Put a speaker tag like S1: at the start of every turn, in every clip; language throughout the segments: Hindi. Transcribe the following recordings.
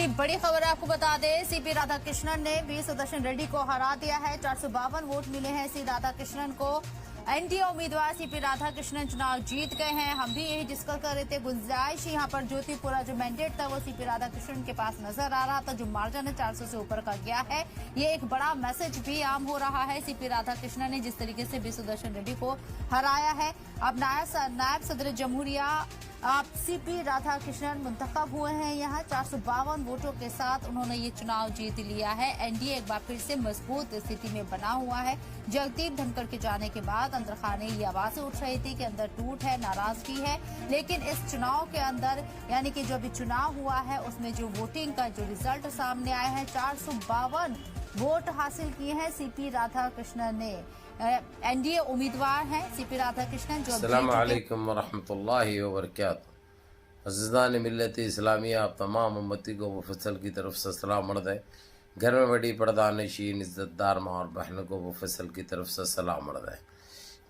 S1: की बड़ी खबर आपको बता दें, सीपी राधाकृष्णन ने वी सुदर्शन रेड्डी को हरा दिया है। 452 वोट मिले हैं सी राधाकृष्णन को। एनडीए उम्मीदवार सीपी राधाकृष्णन चुनाव जीत गए हैं। हम भी यही डिस्कस कर रहे थे। गुंजाइश यहाँ पर ज्योतिपुरा जो मैंडेट था वो सीपी राधाकृष्णन के पास नजर आ रहा था। जो मार्जिन है 400 से ऊपर का गया है। ये एक बड़ा मैसेज भी आम हो रहा है। सीपी राधाकृष्णन ने जिस तरीके से वी सुदर्शन रेड्डी को हराया है, अब नायब सदर जमहूरिया आप सीपी राधाकृष्णन मुंतखब हुए हैं। यहाँ 452 वोटों के साथ उन्होंने ये चुनाव जीत लिया है। एनडीए एक बार फिर से मजबूत स्थिति में बना हुआ है। जगदीप धनखड़ के जाने के बाद अंदर खाने ये आवाजें उठ रही थी कि अंदर टूट है, नाराजगी है, लेकिन इस चुनाव के अंदर यानी कि जो अभी चुनाव हुआ है उसमें जो वोटिंग का जो रिजल्ट सामने आया है, 452 वोट हासिल किए हैं सीपी राधाकृष्णन ने। एनडीए उम्मीदवार हैं सीपी राधाकृष्णन जो
S2: अस्सलामु अलैकुम वरहमतुल्लाहि वबरकातुहू। अज़ीज़ान मिल्लत इस्लामिया, आप तमाम उम्मती को मुफस्सल की तरफ से सलाम अर्ज़ है। घर में बड़ी पर्दानशीन इज़्ज़तदार माँ और बहनों को मुफस्सल की तरफ से सलाम अर्ज़ है।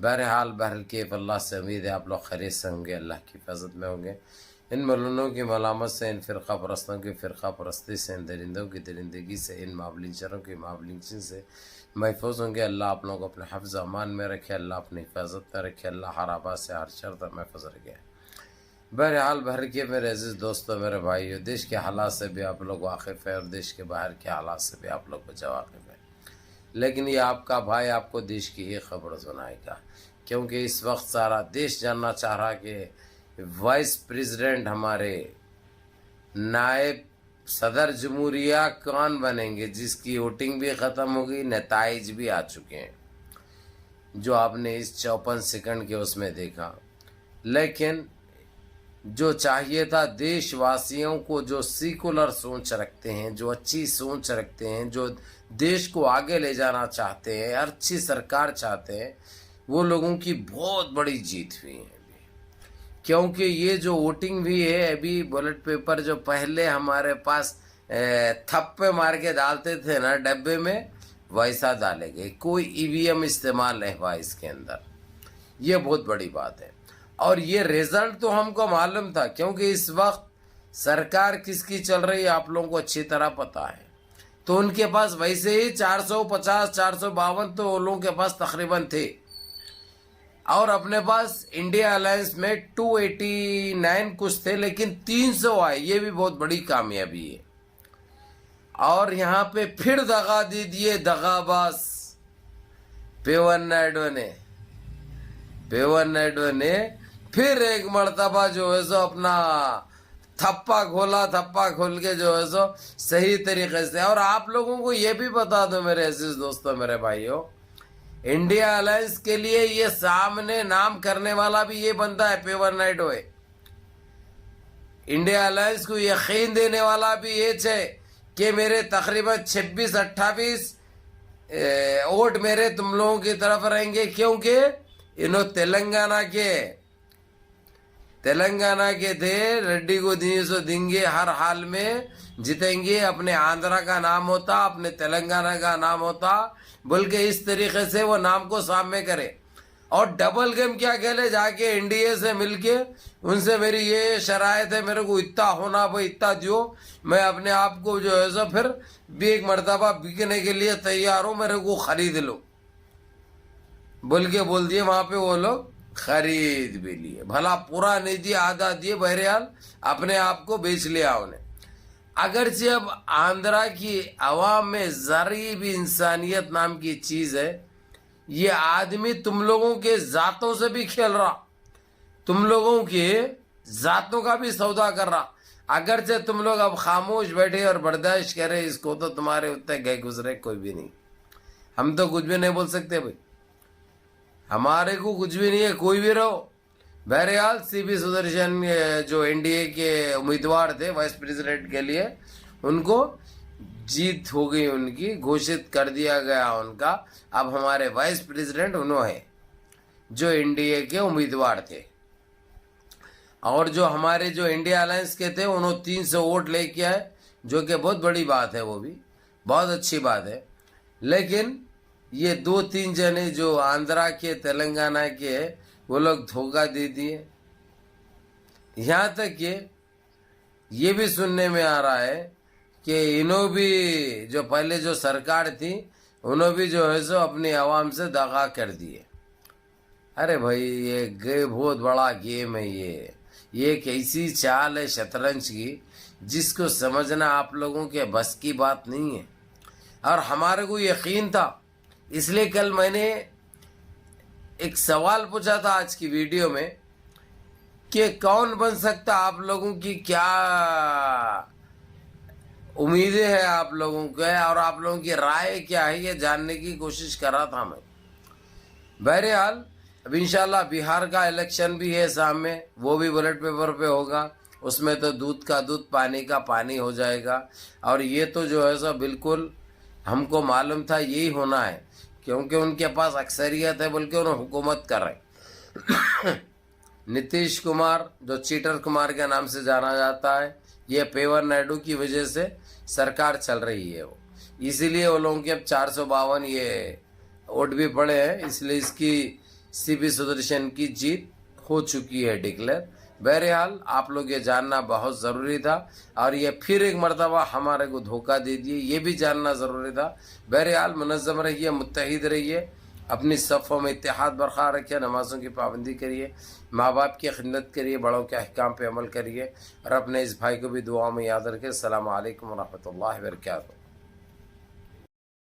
S2: बहरहाल बहरकेफ़ अल्लाह से उम्मीद है आप लोग खैरियत से होंगे, अल्लाह की हिफाजत में होंगे। इन मलूनों की मलामत से, इन फ़िरक़ा परस्तों की फ़िरक़ा परस्ती से, इन दरिंदों की दरिंदगी से, इन मावलिंचरों की मावलिंचिन से महफूज होंगे। अल्लाह आप लोगों को अपने हफ्ज़ अमान में रखे, अल्लाह अपनी हिफाजत में रखे, अल्लाह हर आबाद से हर शर तक महफूज रखे। बहरहाल भर के मेरे अज़ीज़ दोस्तों, मेरे भाइयों, देश के हालात से भी आप लोग वाकिफ़ है और देश के बाहर के हालात से भी आप लोग बचा वाकिफ़ है। लेकिन ये आपका भाई आपको देश की ही खबर सुनाएगा, क्योंकि इस वक्त सारा देश जानना चाह रहा कि वाइस प्रेसिडेंट हमारे नायब सदर जमहूरिया कौन बनेंगे, जिसकी वोटिंग भी ख़त्म हो गई, नताइज भी आ चुके हैं, जो आपने इस 54 सेकंड के उसमें देखा। लेकिन जो चाहिए था देशवासियों को, जो सेकुलर सोच रखते हैं, जो अच्छी सोच रखते हैं, जो देश को आगे ले जाना चाहते हैं, अच्छी सरकार चाहते हैं, वो लोगों की बहुत बड़ी जीत हुई है। क्योंकि ये जो वोटिंग भी है, अभी बैलेट पेपर जो पहले हमारे पास थप्पे मार के डालते थे ना डब्बे में, वैसा डाले गए। कोई ईवीएम इस्तेमाल नहीं हुआ इसके अंदर। ये बहुत बड़ी बात है। और ये रिजल्ट तो हमको मालूम था, क्योंकि इस वक्त सरकार किसकी चल रही है आप लोगों को अच्छी तरह पता है। तो उनके पास वैसे ही 450 452 तो लोगों के पास तकरीबन थे, और अपने पास इंडिया अलायंस में 289 कुछ थे, लेकिन 300 आए। ये भी बहुत बड़ी कामयाबी है। और यहाँ पे फिर दगा दे दिए दगाबाज पेवन नायडू ने फिर एक मर्तबा जो है सो अपना थप्पा खोल के जो है सो सही तरीके से। और आप लोगों को ये भी बता दो मेरे अजीज दोस्तों, मेरे भाइयों, इंडिया अलायंस के लिए ये सामने नाम करने वाला भी ये बंदा है, पेवर नायडू है। इंडिया अलायंस को यकीन देने वाला भी ये है कि मेरे तकरीबन 26-28 वोट मेरे तुम लोगों की तरफ रहेंगे, क्योंकि इन्हों तेलंगाना के थे। रेड्डी को देंगे, हर हाल में जीतेंगे। अपने आंध्रा का नाम होता, अपने तेलंगाना का नाम होता, बल्कि इस तरीके से वो नाम को सामने करे। और डबल गेम क्या खेले, जाके एनडीए से मिलके उनसे मेरी ये शरायत है, मेरे को इतना होना भाई, इतना दियो, मैं अपने आप को जो है सो फिर भी एक मर्तबा बिकने के लिए तैयार हूँ, मेरे को खरीद लो, बोल के बोल दिए। वहां पे वो लोग खरीद भी लिए। भला पूरा नहीं दिया, आधा दिए, बहरहाल अपने आप को बेच लिया उन्हें। अगरचे अब आंध्रा की आवाम में जरी भी इंसानियत नाम की चीज है, ये आदमी तुम लोगों के जातों से भी खेल रहा, तुम लोगों के जातों का भी सौदा कर रहा। अगरचे तुम लोग अब खामोश बैठे और बर्दाश्त करे इसको, तो तुम्हारे उतने गए गुजरे कोई भी नहीं। हम तो कुछ भी नहीं बोल सकते भाई, हमारे को कुछ भी नहीं है, कोई भी रहो। बहरहाल सीपी सुदर्शन जो एनडीए के उम्मीदवार थे वाइस प्रेसिडेंट के लिए, उनको जीत हो गई, उनकी घोषित कर दिया गया उनका। अब हमारे वाइस प्रेसिडेंट उन्होंने जो एनडीए के उम्मीदवार थे, और जो हमारे जो इंडिया अलायंस के थे उन्होंने 300 वोट लेके आए, जो कि बहुत बड़ी बात है, वो भी बहुत अच्छी बात है। लेकिन ये 2-3 जने जो आंध्रा के तेलंगाना के वो लोग धोखा दे दिए। यहाँ तक कि ये भी सुनने में आ रहा है कि इन्हों भी जो पहले जो सरकार थी उन्होंने भी जो है सो अपनी आवाम से दगा कर दिए। अरे भाई ये बहुत बड़ा गेम है ये एक ऐसी चाल है शतरंज की जिसको समझना आप लोगों के बस की बात नहीं है। और हमारे को यकीन था, इसलिए कल मैंने एक सवाल पूछा था आज की वीडियो में कि कौन बन सकता, आप लोगों की क्या उम्मीदें हैं आप लोगों के, और आप लोगों की राय क्या है, ये जानने की कोशिश कर रहा था मैं। बहरहाल अब इंशाल्लाह बिहार का इलेक्शन भी है सामने, वो भी बैलेट पेपर पे होगा। उसमें तो दूध का दूध पानी का पानी हो जाएगा। और ये तो जो है सो बिल्कुल हमको मालूम था यही होना है, क्योंकि उनके पास अक्सरियत है, बल्कि उन्हें हुकूमत कर रहे। नीतीश कुमार जो चीटर कुमार के नाम से जाना जाता है, ये पेवर नायडू की वजह से सरकार चल रही है वो, इसीलिए वो लोगों के अब 452 ये वोट भी पड़े हैं, इसलिए इसकी सीपी सुदर्शन की जीत हो चुकी है डिक्लेयर। बहरहाल आप लोग ये जानना बहुत ज़रूरी था, और ये फिर एक मरतबा हमारे को धोखा दे दिए, ये भी जानना ज़रूरी था। बहरहाल मुनज़्ज़म रहिए, मुत्तहिद रहिए, अपनी सफ़ों में इत्तेहाद बरकरार रखिए, नमाज़ों की पाबंदी करिए, माँ बाप की खिदमत करिए, बड़ों के अहकाम पे अमल करिए, और अपने इस भाई को भी दुआ में याद रखें। अस्सलामु अलैकुम व रहमतुल्लाहि व बरकातहू।